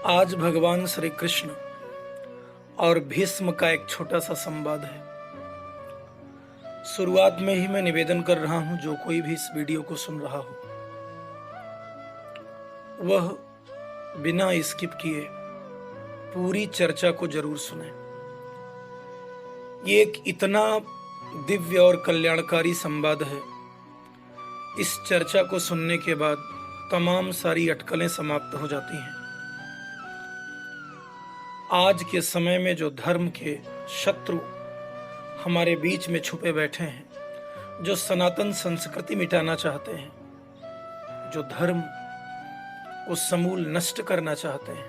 आज भगवान श्री कृष्ण और भीष्म का एक छोटा सा संवाद है। शुरुआत में ही मैं निवेदन कर रहा हूं, जो कोई भी इस वीडियो को सुन रहा हो वह बिना स्किप किए पूरी चर्चा को जरूर सुने। ये एक इतना दिव्य और कल्याणकारी संवाद है। इस चर्चा को सुनने के बाद तमाम सारी अटकलें समाप्त हो जाती हैं। आज के समय में जो धर्म के शत्रु हमारे बीच में छुपे बैठे हैं, जो सनातन संस्कृति मिटाना चाहते हैं, जो धर्म को समूल नष्ट करना चाहते हैं,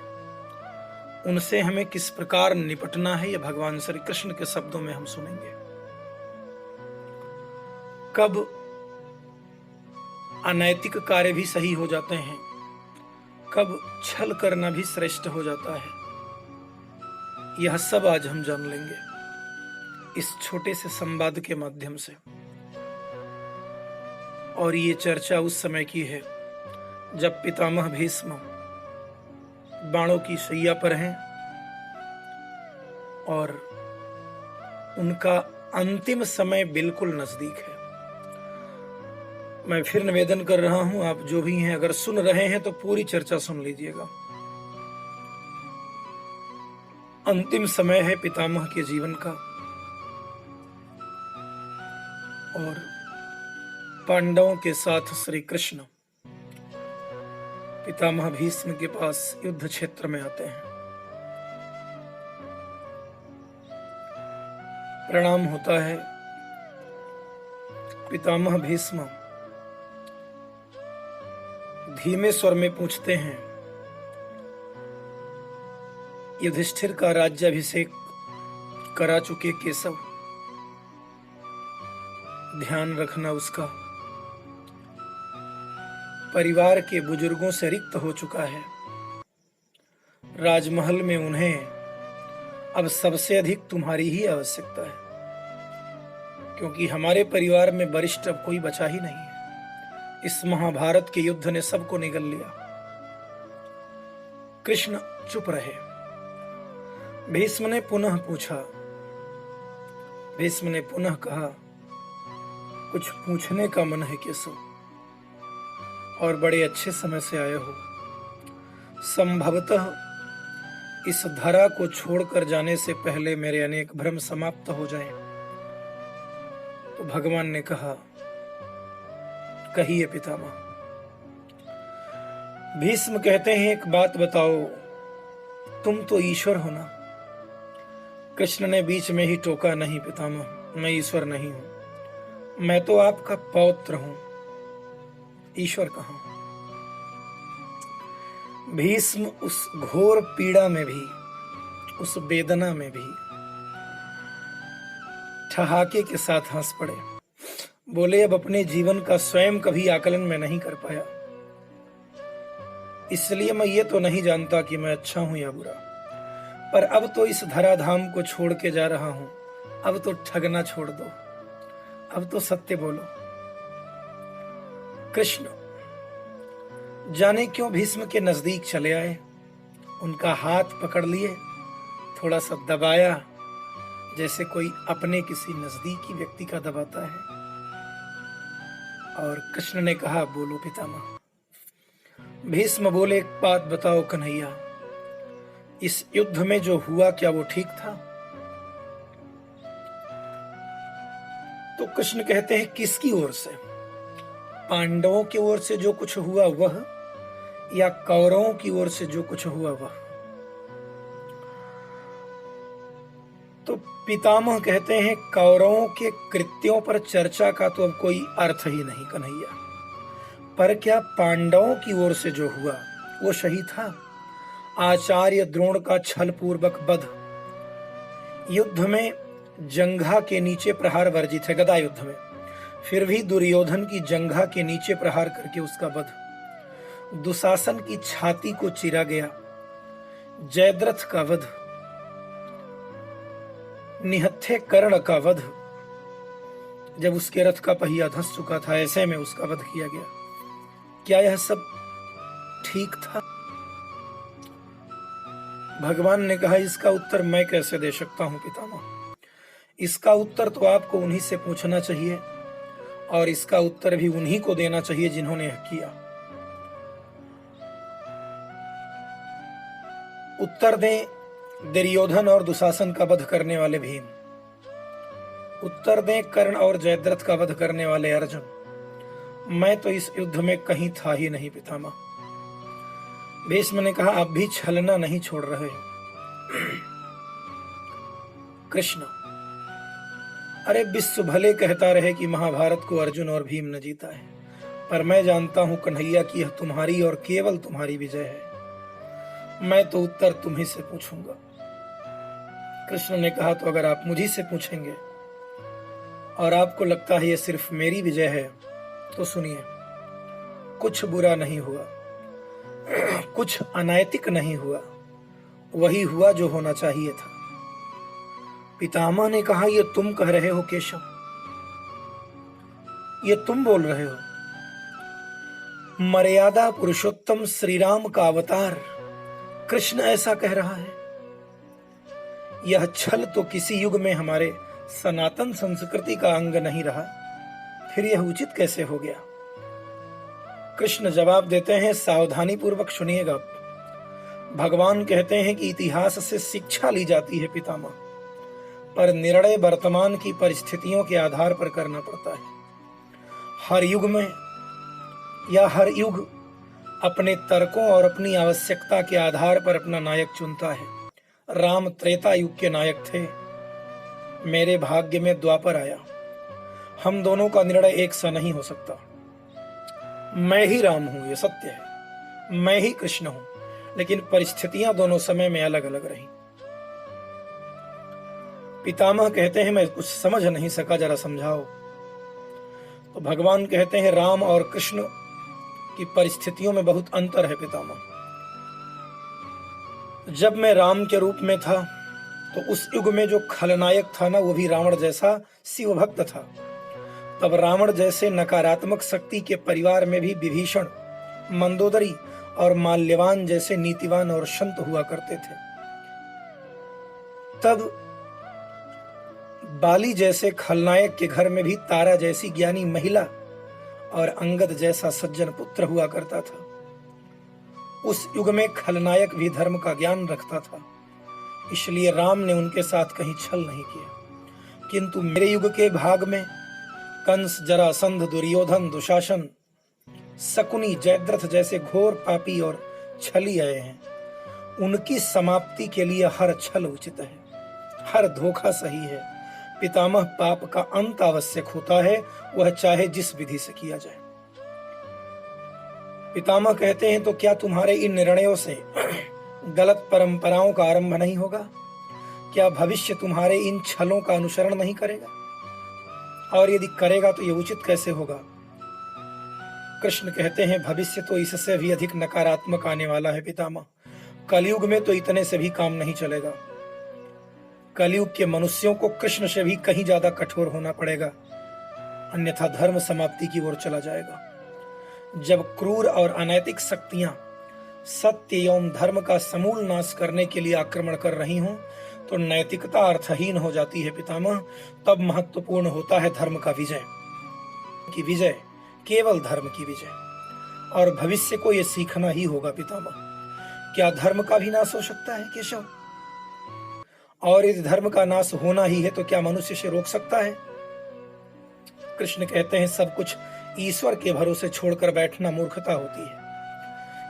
उनसे हमें किस प्रकार निपटना है, यह भगवान श्री कृष्ण के शब्दों में हम सुनेंगे। कब अनैतिक कार्य भी सही हो जाते हैं, कब छल करना भी श्रेष्ठ हो जाता है, यह सब आज हम जान लेंगे इस छोटे से संवाद के माध्यम से। और ये चर्चा उस समय की है जब पितामह भीष्म बाणों की शैया पर हैं और उनका अंतिम समय बिल्कुल नजदीक है। मैं फिर निवेदन कर रहा हूं, आप जो भी हैं अगर सुन रहे हैं तो पूरी चर्चा सुन लीजिएगा। अंतिम समय है पितामह के जीवन का और पांडवों के साथ श्री कृष्ण पितामह भीष्म के पास युद्ध क्षेत्र में आते हैं। प्रणाम होता है। पितामह भीष्म धीमे स्वर में पूछते हैं, युधिष्ठिर का राज्याभिषेक करा चुके केशव, ध्यान रखना उसका परिवार के बुजुर्गों से रिक्त हो चुका है। राजमहल में उन्हें अब सबसे अधिक तुम्हारी ही आवश्यकता है, क्योंकि हमारे परिवार में वरिष्ठ अब कोई बचा ही नहीं है। इस महाभारत के युद्ध ने सबको निगल लिया। कृष्ण चुप रहे। भीष्म ने पुनः पूछा, भीष्म ने पुनः कहा, कुछ पूछने का मन है केशव, और बड़े अच्छे समय से आए हो। संभवतः इस धरा को छोड़कर जाने से पहले मेरे अनेक भ्रम समाप्त हो जाएं। तो भगवान ने कहा, कहिए पितामह। भीष्म कहते हैं, एक बात बताओ, तुम तो ईश्वर हो ना? कृष्ण ने बीच में ही टोका, नहीं पितामह, मैं ईश्वर नहीं हूं, मैं तो आपका पौत्र हूं, ईश्वर कहां? भीष्म उस घोर पीड़ा में भी, उस वेदना में भी ठहाके के साथ हंस पड़े। बोले, अब अपने जीवन का स्वयं कभी आकलन में नहीं कर पाया, इसलिए मैं ये तो नहीं जानता कि मैं अच्छा हूं या बुरा, पर अब तो इस धराधाम को छोड़ के जा रहा हूं। अब तो ठगना छोड़ दो, अब तो सत्य बोलो। कृष्ण जाने क्यों भीष्म के नजदीक चले आए, उनका हाथ पकड़ लिए, थोड़ा सा दबाया, जैसे कोई अपने किसी नजदीकी व्यक्ति का दबाता है। और कृष्ण ने कहा, बोलो पितामह। भीष्म बोले, एक बात बताओ कन्हैया, इस युद्ध में जो हुआ क्या वो ठीक था? तो कृष्ण कहते हैं, किसकी ओर से? पांडवों की ओर से जो कुछ हुआ वह, या कौरवों की ओर से जो कुछ हुआ वह? तो पितामह कहते हैं, कौरवों के कृत्यों पर चर्चा का तो अब कोई अर्थ ही नहीं कन्हैया, पर क्या पांडवों की ओर से जो हुआ वो सही था? आचार्य द्रोण का छल पूर्वक वध, युद्ध में जंघा के नीचे प्रहार वर्जित है, गदा युद्ध में, फिर भी दुर्योधन की जंघा के नीचे प्रहार करके उसका वध, दुशासन की छाती को चीरा गया, जयद्रथ का वध, निहत्थे कर्ण का वध, जब उसके रथ का पहिया धंस चुका था, ऐसे में उसका वध किया गया। क्या यह सब ठीक था? भगवान ने कहा, इसका उत्तर मैं कैसे दे सकता हूं पितामह। इसका उत्तर तो आपको उन्हीं से पूछना चाहिए और इसका उत्तर भी उन्हीं को देना चाहिए जिन्होंने यह किया। उत्तर दें दुर्योधन और दुशासन का वध करने वाले भीम, उत्तर दें कर्ण और जयद्रथ का वध करने वाले अर्जुन। मैं तो इस युद्ध में कहीं था ही नहीं पितामह। भीष्म ने कहा, आप भी छलना नहीं छोड़ रहे हो। कृष्ण, अरे विश्व भले कहता रहे कि महाभारत को अर्जुन और भीम ने जीता है, पर मैं जानता हूं कन्हैया कि यह तुम्हारी और केवल तुम्हारी विजय है। मैं तो उत्तर तुम्ही से पूछूंगा। कृष्ण ने कहा, तो अगर आप मुझी से पूछेंगे और आपको लगता है यह सिर्फ मेरी विजय है, तो सुनिए, कुछ बुरा नहीं हुआ, कुछ अनैतिक नहीं हुआ, वही हुआ जो होना चाहिए था। पितामह ने कहा, ये तुम कह रहे हो केशव, ये तुम बोल रहे हो। मर्यादा पुरुषोत्तम श्री राम का अवतार कृष्ण ऐसा कह रहा है। यह छल तो किसी युग में हमारे सनातन संस्कृति का अंग नहीं रहा, फिर यह उचित कैसे हो गया। कृष्ण जवाब देते हैं, सावधानी पूर्वक सुनिएगा। भगवान कहते हैं कि इतिहास से शिक्षा ली जाती है पितामह, पर निर्णय वर्तमान की परिस्थितियों के आधार पर करना पड़ता है। हर युग में या हर युग अपने तर्कों और अपनी आवश्यकता के आधार पर अपना नायक चुनता है। राम त्रेता युग के नायक थे, मेरे भाग्य में द्वापर आया। हम दोनों का निर्णय एक सा नहीं हो सकता। मैं ही राम हूं, ये सत्य है, मैं ही कृष्ण हूं, लेकिन परिस्थितियां दोनों समय में अलग अलग रही। पितामह कहते हैं, मैं कुछ समझ नहीं सका, जरा समझाओ। तो भगवान कहते हैं, राम और कृष्ण की परिस्थितियों में बहुत अंतर है पितामह। जब मैं राम के रूप में था तो उस युग में जो खलनायक था ना, वो भी रावण जैसा शिव भक्त था। तब रावण जैसे नकारात्मक शक्ति के परिवार में भी विभीषण, मंदोदरी और माल्यवान जैसे नीतिवान और संत हुआ करते थे। तब बाली जैसे खलनायक के घर में भी तारा जैसी ज्ञानी महिला और अंगद जैसा सज्जन पुत्र हुआ करता था। उस युग में खलनायक भी धर्म का ज्ञान रखता था, इसलिए राम ने उनके साथ कहीं छल नहीं किया। किंतु मेरे युग के भाग में कंस, जरासंध, दुर्योधन, दुशासन, शकुनी, जयद्रथ जैसे घोर पापी और छली आए हैं। उनकी समाप्ति के लिए हर छल उचित है, हर धोखा सही है। पितामह, पाप का अंत आवश्यक होता है, वह चाहे जिस विधि से किया जाए। पितामह कहते हैं, तो क्या तुम्हारे इन निर्णयों से गलत परंपराओं का आरंभ नहीं होगा? क्या भविष्य तुम्हारे इन छलों का अनुसरण नहीं करेगा? और यदि करेगा तो यह उचित कैसे होगा? कृष्ण कहते हैं, भविष्य तो इससे भी अधिक नकारात्मक आने वाला है पितामह। कलयुग में तो इतने से भी काम नहीं चलेगा। कलयुग के मनुष्यों को कृष्ण से भी कहीं ज्यादा कठोर होना पड़ेगा, अन्यथा धर्म समाप्ति की ओर चला जाएगा। जब क्रूर और अनैतिक शक्तियां सत्य एवं धर्म का समूल नाश करने के लिए आक्रमण कर रही हों, तो नैतिकता अर्थहीन हो जाती है पितामह। तब महत्वपूर्ण होता है धर्म का विजय, की विजय, केवल धर्म की विजय। और भविष्य को यह सीखना ही होगा पितामह। क्या धर्म का भी नाश हो सकता है केशव? और यदि धर्म का नाश होना ही है तो क्या मनुष्य से रोक सकता है? कृष्ण कहते हैं, सब कुछ ईश्वर के भरोसे छोड़कर बैठना मूर्खता होती है।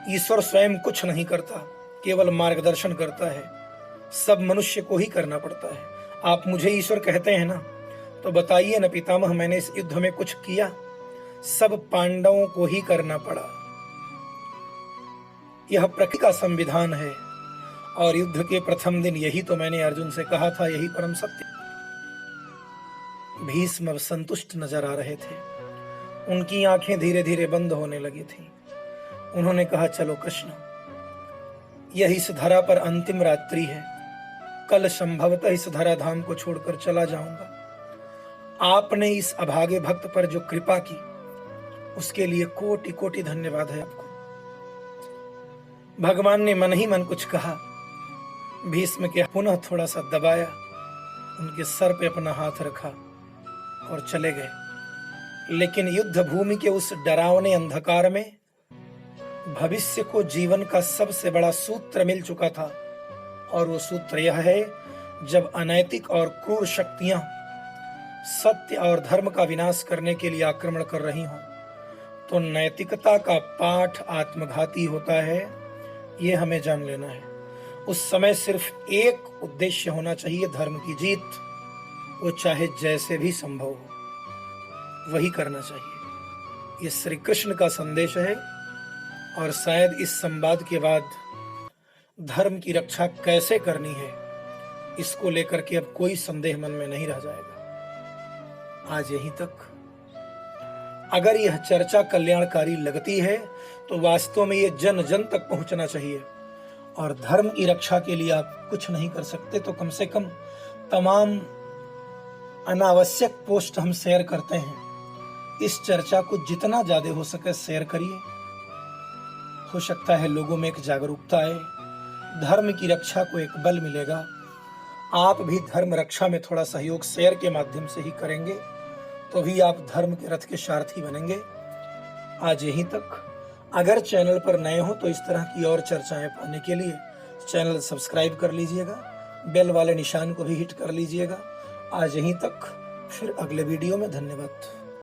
ईश्वर स्वयं कुछ नहीं करता, केवल मार्गदर्शन करता है। सब मनुष्य को ही करना पड़ता है। आप मुझे ईश्वर कहते हैं ना, तो बताइए ना पितामह, मैंने इस युद्ध में कुछ किया? सब पांडवों को ही करना पड़ा। यह प्रकृति का संविधान है, और युद्ध के प्रथम दिन यही तो मैंने अर्जुन से कहा था, यही परम सत्य। भीष्म संतुष्ट नजर आ रहे थे, उनकी आंखें धीरे धीरे बंद होने लगी थी। उन्होंने कहा, चलो कृष्ण, यह इस धरा पर अंतिम रात्रि है। कल संभवतः इस धरा धाम को छोड़कर चला जाऊंगा। आपने इस अभागे भक्त पर जो कृपा की, उसके लिए कोटि कोटि धन्यवाद है आपको। भगवान ने मन ही मन कुछ कहा, भीष्म के पुनः थोड़ा सा दबाया, उनके सर पे अपना हाथ रखा और चले गए। लेकिन युद्ध भूमि के उस डरावने अंधकार में भविष्य को जीवन का सबसे बड़ा सूत्र मिल चुका था, और वो सूत्र यह है, जब अनैतिक और क्रूर शक्तियां सत्य और धर्म का विनाश करने के लिए आक्रमण कर रही हों, तो नैतिकता का पाठ आत्मघाती होता है, ये हमें जान लेना है। उस समय सिर्फ एक उद्देश्य होना चाहिए, धर्म की जीत, वो चाहे जैसे भी संभव हो, वही करना चाहिए। ये श्री कृष्ण का संदेश है, और शायद इस संवाद के बाद धर्म की रक्षा कैसे करनी है, इसको लेकर के अब कोई संदेह मन में नहीं रह जाएगा। आज यहीं तक। अगर यह चर्चा कल्याणकारी लगती है तो वास्तव में ये जन जन तक पहुंचना चाहिए, और धर्म की रक्षा के लिए आप कुछ नहीं कर सकते तो कम से कम तमाम अनावश्यक पोस्ट हम शेयर करते हैं, इस चर्चा को जितना ज्यादा हो सके शेयर करिए। हो सकता है लोगों में एक जागरूकता आए, धर्म की रक्षा को एक बल मिलेगा। आप भी धर्म रक्षा में थोड़ा सहयोग शेयर के माध्यम से ही करेंगे, तो भी आप धर्म के रथ के सारथी बनेंगे। आज यहीं तक। अगर चैनल पर नए हो तो इस तरह की और चर्चाएं पाने के लिए चैनल सब्सक्राइब कर लीजिएगा, बेल वाले निशान को भी हिट कर लीजिएगा। आज यहीं तक, फिर अगले वीडियो में। धन्यवाद।